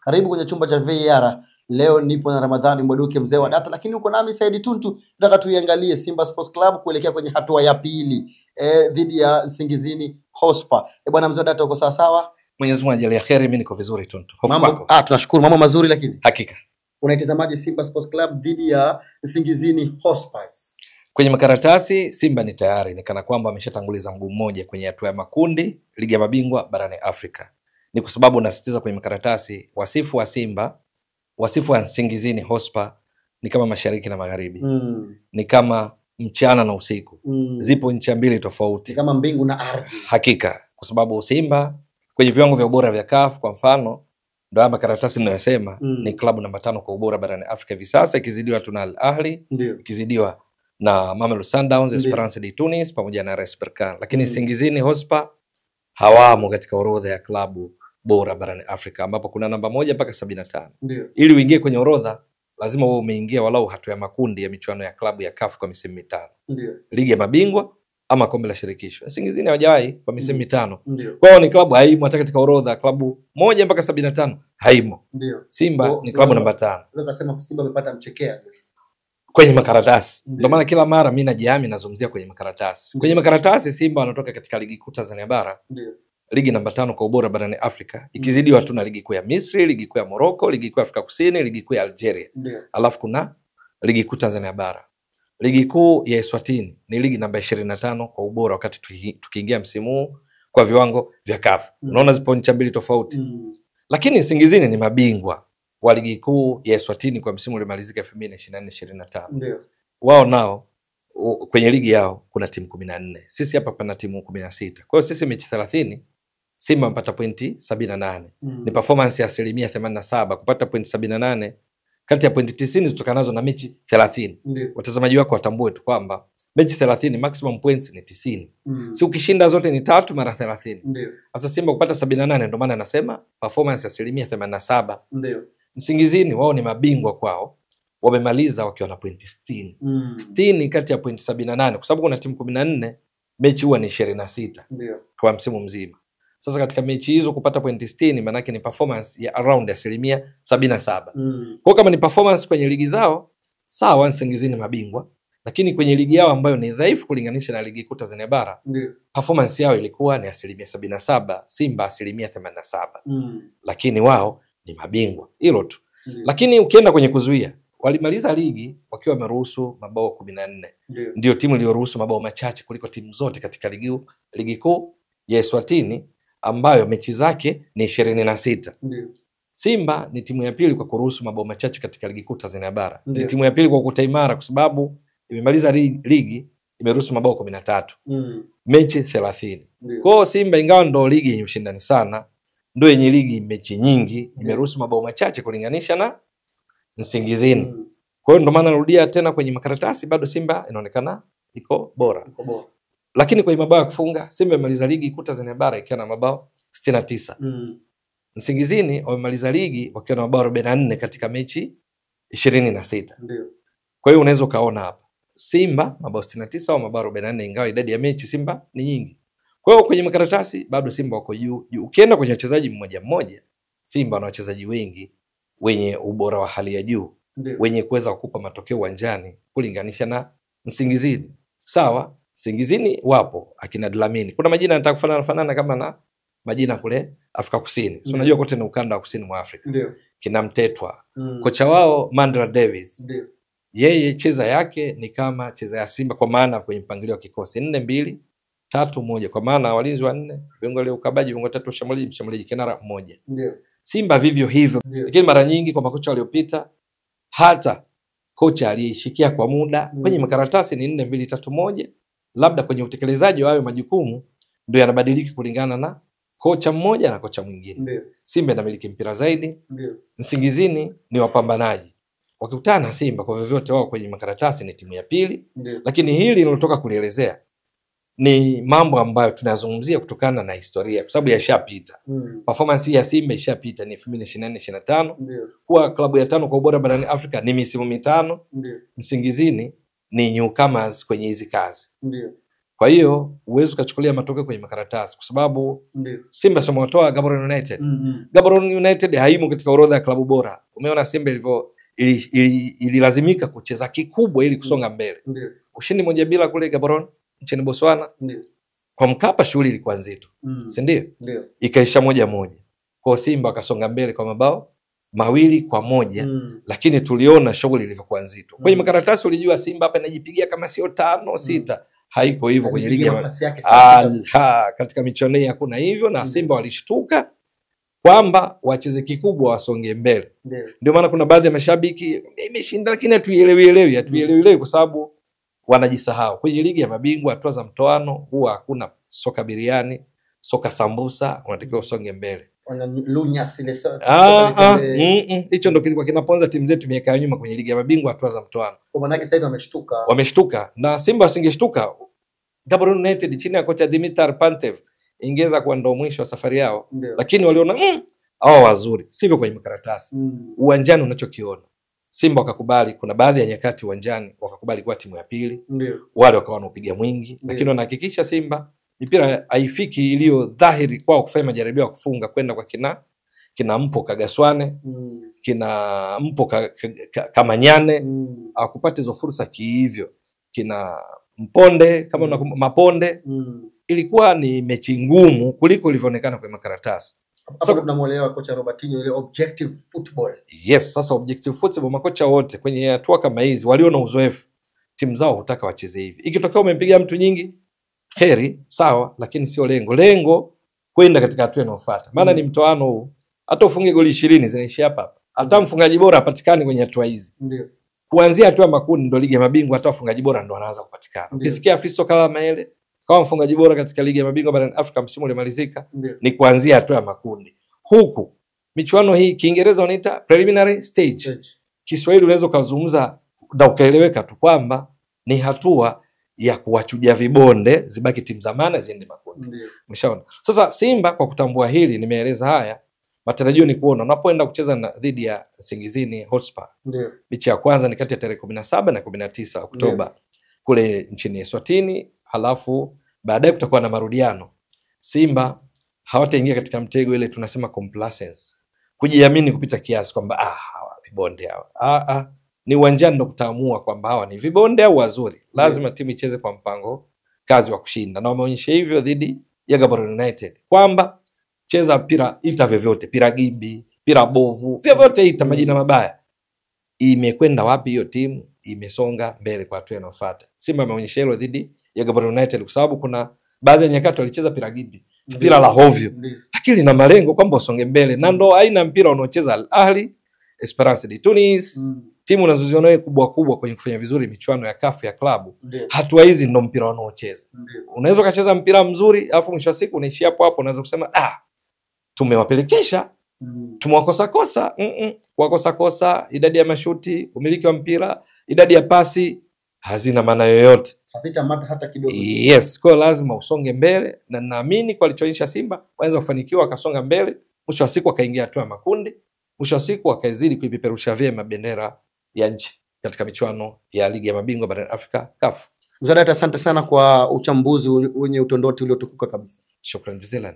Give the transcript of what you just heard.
Karibu kwenye chumba cha VAR. Leo nipo na Ramadhani Mbwaduke, mzee wa data, lakini uko nami Said Tuntu. Nataka tuiangalie Simba Sports Club kuelekea kwenye hatua ya pili dhidi ya Nsingizini Hotspur. Bwana mzee wa data, uko sawa sawa? Mwenyezi Mungu ajalie kheri, mimi niko vizuri Tuntu. Hofu Mambo tunashukuru, mambo mazuri. Lakini hakika unaitazamaje Simba Sports Club dhidi ya Nsingizini Hotspur? Kwenye makaratasi Simba ni tayari, ni kana kwamba ameshatanguliza mguu mmoja kwenye hatua ya makundi ligi ya mabingwa barani Afrika. Ni kwa sababu nasisitiza kwenye makaratasi, wasifu wa Simba, wasifu wa Nsingizini Hotspur ni kama mashariki na magharibi. Ni kama mchana na usiku. Zipo nchi mbili tofauti. Ni kama mbingu na ardhi. Hakika, kwa sababu Simba kwenye viwango vya ubora vya CAF kwa mfano, ndio hapa karatasi ninayosema ni klabu namba 5 kwa ubora barani Afrika hivi sasa, ikizidiwa na Al Ahly, ikizidiwa na Mamelodi Sundowns, Esperance de Tunis pamoja na RS Berkane. Lakini Nsingizini Hotspur hawamo katika orodha ya klabu bora barani Afrika, ambapo kuna namba 1 mpaka 75. Ili uingie kwenye orodha lazima wewe umeingia walau hatua ya makundi ya michuano ya klabu ya CAF kwa misimu 5. Ligi ya mabingwa ama kombe la shirikisho. Nsingizini hawajawahi kwa misimu 5. Kwa hiyo ni klabu haimo hata katika orodha, klabu 1 mpaka 75 haimo. Simba ni klabu namba 5. Unaweza kusema Simba amepata mchekea kwenye makaratasi. Ndio maana kila mara mimi najihami nazungumzia kwenye makaratasi. Kwenye makaratasi Simba wanatoka katika ligi kuu Tanzania bara. Ligi namba 5 kwa ubora barani Afrika. Ikizidiwa tu na ligi kuu ya Misri, ligi kuu ya Morocco, ligi kuu ya Afrika Kusini, ligi kuu ya Algeria. Alafu kuna ligi kuu Tanzania bara. Ligi kuu ya Eswatini ni ligi namba 25 kwa ubora wakati tukiingia msimu huu kwa viwango vya CAF. Unaona zipo nchi mbili tofauti. Lakini Nsingizini ni mabingwa wa ligi kuu ya Eswatini kwa msimu uliomalizika 2024-2025. Wao nao kwenye ligi yao kuna timu 14. Sisi hapa pana timu 16. Kwa hiyo sisi mechi 30, Simba mpata pointi 78. Ni performance ya 87%. Kupata pointi 78 kati ya pointi 90 zitokanazo na mechi 30. Watazamaji wako watambue tu kwamba mechi 30 maximum points ni 90. Si ukishinda zote ni 3 mara 30. Sasa Simba kupata 78, ndio maana nasema performance ya 87%. Nsingizini wao ni mabingwa kwao, wamemaliza wakiwa na pointi 60. 60 kati ya pointi 78, kwa sababu kuna timu 14, mechi huwa ni 26 kwa msimu mzima. Sasa katika mechi hizo kupata pointi 60 maana yake ni performance ya around 77%. Kwa kama ni performance kwenye ligi zao, sawa, Nsingizini mabingwa, lakini kwenye ligi yao ambayo ni dhaifu kulinganisha na ligi kuu Tanzania bara, performance yao ilikuwa ni 77%, Simba 87%. Lakini wao ni mabingwa. Hilo tu. Lakini ukienda kwenye kuzuia, walimaliza ligi wakiwa wameruhusu mabao 14. Ndio timu iliyoruhusu mabao machache kuliko timu zote katika ligi kuu ya Eswatini ambayo mechi zake ni 26. Simba ni timu ya pili kwa kuruhusu mabao machache katika ligi kuu Tanzania bara. Ni timu ya pili kwa kutaimara kwa sababu imemaliza ligi imeruhusu mabao 13. Mechi 30. Kwa hiyo Simba ingawa ndo ligi yenye ushindani sana, ndio yenye ligi mechi nyingi, imeruhusu mabao machache kulinganisha na Nsingizini. Kwa hiyo ndio maana narudia tena kwenye makaratasi bado Simba inaonekana iko bora. Lakini kwenye mabao ya kufunga Simba imemaliza ligi kuu Tanzania bara ikiwa na mabao 69. Nsingizini wamemaliza ligi wakiwa na mabao 44 katika mechi 26. Kwa hiyo unaweza kaona hapa Simba mabao 69 au mabao 44, ingawa idadi ya mechi Simba ni nyingi. Kwa hiyo kwenye makaratasi bado Simba wako juu. Ukienda kwenye wachezaji mmoja mmoja, Simba na wachezaji wengi wenye ubora wa hali ya juu, wenye kuweza kukupa matokeo uwanjani kulinganisha na Nsingizini. Sawa, Nsingizini wapo akina Dlamini. Kuna majina yanataka kufanana kama na majina kule Afrika Kusini. So unajua kote ni ukanda wa kusini mwa Afrika. Kina Mtetwa. Kocha wao Mandela Davis. Yeye cheza yake ni kama cheza ya Simba kwa maana kwenye mpangilio wa kikosi 4-2-3-1, kwa maana walinzi 4, viungo wale ukabaji, viungo 3, mshambuliaji kinara 1. Simba vivyo hivyo. Lakini mara nyingi kwa makocha waliopita, hata kocha aliyeshikia kwa muda kwenye makaratasi ni 4-2-3-1, labda kwenye utekelezaji wa hayo majukumu ndio yanabadilika kulingana na kocha mmoja na kocha mwingine. Simba inamiliki mpira zaidi. Nsingizini ni wapambanaji. Wakikutana na Simba kwa vyovyote wao kwenye makaratasi ni timu ya pili. Lakini hili linalotoka kulielezea ni mambo ambayo tunazungumzia kutokana na historia, kwa sababu yashapita. Performance ya Simba ishapita, ni 2024-2025. Kuwa klabu ya 5 kwa ubora barani Afrika ni misimu 5. Nsingizini ni newcomers kwenye hizi kazi. Kwa hiyo uwezo ukachukulia matokeo kwenye makaratasi kwa sababu Simba sio wametoa Gaborone United. Gaborone United haimo katika orodha ya klabu bora. Umeona Simba ilivyo ililazimika kucheza kikubwa ili kusonga mbele. Ushindi 1-0 kule Gaborone nchini Botswana. Kwa Mkapa shughuli ilikuwa nzito. Si ndio? Ikaisha 1-1. Kwa Simba akasonga mbele kwa mabao 2-1, lakini tuliona shughuli ilivyokuwa nzito. Kwenye makaratasi ulijua Simba hapa inajipigia kama sio 5-6. Haiko hivyo kwenye ligi katika michuano hii hakuna hivyo, na Simba walishtuka kwamba wacheze kikubwa wasonge mbele. Ndio maana kuna baadhi ya mashabiki imeshinda lakini hatuielewi kwa sababu wanajisahau. Kwenye ligi ya mabingwa hatua za mtoano huwa hakuna soka biriani, soka sambusa, unatakiwa usonge mbele. Hicho ndio kilikuwa kinaponza timu zetu miaka ya nyuma kwenye ligi ya mabingwa hatua za mtoano. Kwa maana sasa hivi wameshtuka, na Simba wasingeshtuka Gaborone United chini ya kocha Dimitar Pantev ingeza kuwa ndo mwisho wa safari yao. Lakini waliona hao wazuri, sivyo kwenye makaratasi. Uwanjani unachokiona Simba wakakubali, kuna baadhi ya nyakati uwanjani wakakubali kuwa timu ya pili. Wale wakawa wanapiga mwingi, lakini wanahakikisha Simba mipira haifiki iliyo dhahiri kwao kufanya majaribio ya kufunga kwenda kwa kina Mpo Kagaswane, kina Mpo Kamanyane, akupata hizo fursa kihivyo. Kina Mponde kama Maponde, ilikuwa ni mechi ngumu kuliko ilivyoonekana kwenye makaratasi. Sasa tunamuelewa kocha Robertinho ile objective football. Yes, sasa objective football makocha wote kwenye hatua kama hizi waliona uzoefu. Timu zao hutaka wacheze hivi. Ikitokea umempiga mtu nyingi, kheri, sawa, lakini sio lengo. Lengo kwenda katika hatua inayofuata. Maana ni mtoano huu. Hata ufunge goli 20 zinaishia hapa. Hata mfungaji bora hapatikani kwenye hatua hizi. Kuanzia hatua makundi ndo ligi ya mabingwa, hata wafungaji bora ndo wanaanza kupatikana. Ukisikia Fisto Kalala Mayele kama mfungaji bora katika ligi ya mabingwa barani Afrika msimu ulimalizika, ni kuanzia hatua ya makundi. Huku michuano hii Kiingereza wanaita preliminary stage. Kiswahili unaweza kuzungumza na ukaeleweka tu kwamba ni hatua ya kuwachuja vibonde zibaki timu za maana ziende makundi. Umeshaona? Sasa Simba kwa kutambua hili, nimeeleza haya, matarajio ni kuona unapoenda kucheza dhidi ya Nsingizini Hotspur. Mechi ya kwanza ni kati ya tarehe 17 na 19 Oktoba kule nchini Eswatini, halafu baadaye kutakuwa na marudiano. Simba hawataingia katika mtego ile tunasema complacence, kujiamini kupita kiasi kwamba hawa vibonde hawa. Ni uwanjani ndo kutaamua kwamba hawa ni vibonde au wazuri. Lazima timu icheze kwa mpango kazi wa kushinda, na wameonyesha hivyo dhidi ya Gaborone United kwamba cheza mpira, ita vyovyote, pira gimbi, pira bovu, vyovyote ita majina mabaya. Imekwenda wapi hiyo timu? Imesonga mbele kwa hatua inayofuata. Simba ameonyesha hilo dhidi ya Gaborone United kwa sababu kuna baadhi ya nyakati walicheza pira gimbi, mpira la hovyo, lakini na malengo kwamba usonge mbele, na ndo aina mpira unaocheza Al Ahly, Esperance de Tunis, timu unazoziona kubwa kwenye kufanya vizuri michuano ya CAF ya klabu. Hatua hizi ndo mpira wanaocheza. Unaweza kucheza mpira mzuri alafu mwisho wa siku unaishia hapo, unaweza kusema tumewapelekesha, tumewakosa kosa, idadi ya mashuti, umiliki wa mpira, idadi ya pasi hazina maana yoyote. Hazitamata hata kidogo. Yes, kwa lazima usonge mbele, na naamini kwa alichoonyesha Simba waweza kufanikiwa, akasonga mbele, mwisho wa siku akaingia hatua ya makundi, mwisho wa siku akaizidi kuipeperusha vyema bendera ya nchi katika michuano ya ligi ya mabingwa barani Afrika CAF. Mzee, asante sana kwa uchambuzi wenye utondoti uliotukuka kabisa. Shukrani jazilan.